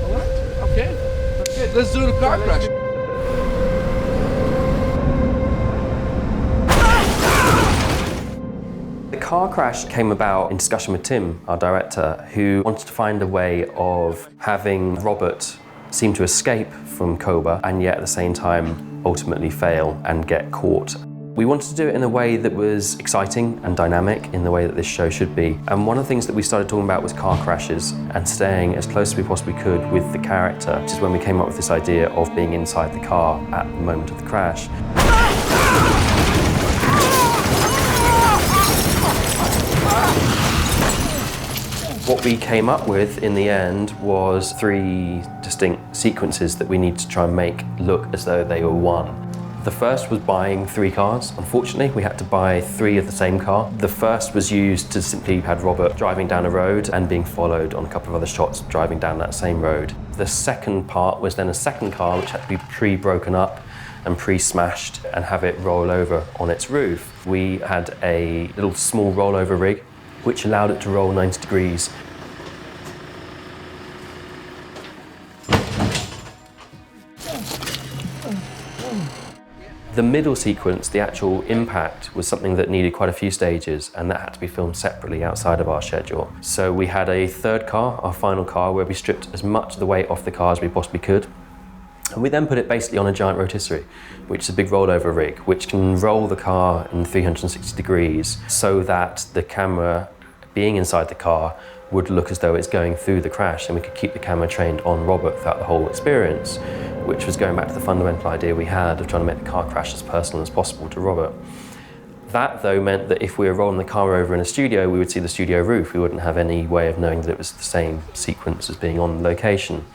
All right, okay. Okay, let's do the car crash. The car crash came about in discussion with Tim, our director, who wanted to find a way of having Robert seem to escape from Coulby and yet at the same time ultimately fail and get caught. We wanted to do it in a way that was exciting and dynamic in the way that this show should be. And one of the things that we started talking about was car crashes and staying as close as we possibly could with the character, which is when we came up with this idea of being inside the car at the moment of the crash. What we came up with in the end was 3 distinct sequences that we need to try and make look as though they were one. The first was buying 3 cars. Unfortunately, we had to buy 3 of the same car. The first was used to simply have Robert driving down a road and being followed on a couple of other shots driving down that same road. The second part was then a second car which had to be pre-broken up and pre-smashed and have it roll over on its roof. We had a little small rollover rig which allowed it to roll 90 degrees. The middle sequence, the actual impact, was something that needed quite a few stages, and that had to be filmed separately outside of our schedule. So we had a third car, our final car, where we stripped as much of the weight off the car as we possibly could. And we then put it basically on a giant rotisserie, which is a big rollover rig, which can roll the car in 360 degrees so that the camera being inside the car would look as though it's going through the crash, and we could keep the camera trained on Robert throughout the whole experience, which was going back to the fundamental idea we had of trying to make the car crash as personal as possible to Robert. That, though, meant that if we were rolling the car over in a studio, we would see the studio roof. We wouldn't have any way of knowing that it was the same sequence as being on location.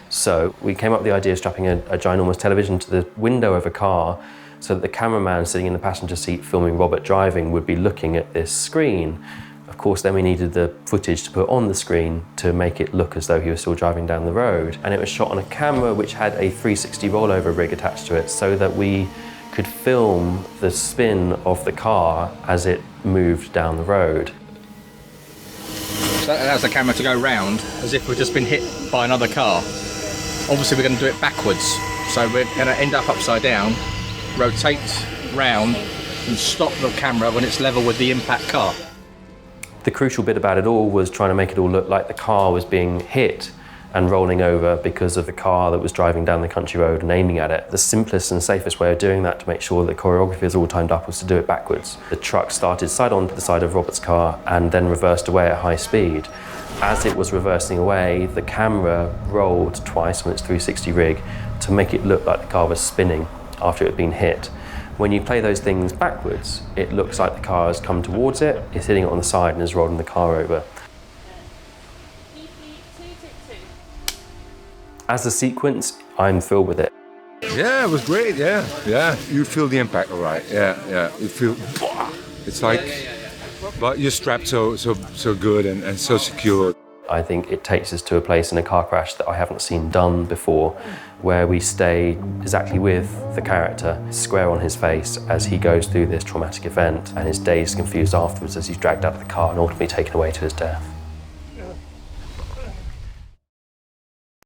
So we came up with the idea of strapping a ginormous television to the window of a car so that the cameraman sitting in the passenger seat filming Robert driving would be looking at this screen. Of course, then we needed the footage to put on the screen to make it look as though he was still driving down the road. And it was shot on a camera which had a 360 rollover rig attached to it so that we could film the spin of the car as it moved down the road. So that allows the camera to go round as if we've just been hit by another car. Obviously we're going to do it backwards, so we're going to end up upside down, rotate round and stop the camera when it's level with the impact car. The crucial bit about it all was trying to make it all look like the car was being hit and rolling over because of the car that was driving down the country road and aiming at it. The simplest and safest way of doing that to make sure that the choreography is all timed up was to do it backwards. The truck started side on to the side of Robert's car and then reversed away at high speed. As it was reversing away, the camera rolled twice on its 360 rig to make it look like the car was spinning after it had been hit. When you play those things backwards, it looks like the car has come towards it, it's hitting it on the side and is rolling the car over. As a sequence, I'm thrilled with it. Yeah, it was great, yeah. You feel the impact, all right, yeah. You feel, it's like, but you're strapped so good and so secure. I think it takes us to a place in a car crash that I haven't seen done before, where we stay exactly with the character, square on his face as he goes through this traumatic event, and his days confused afterwards as he's dragged out of the car and ultimately taken away to his death.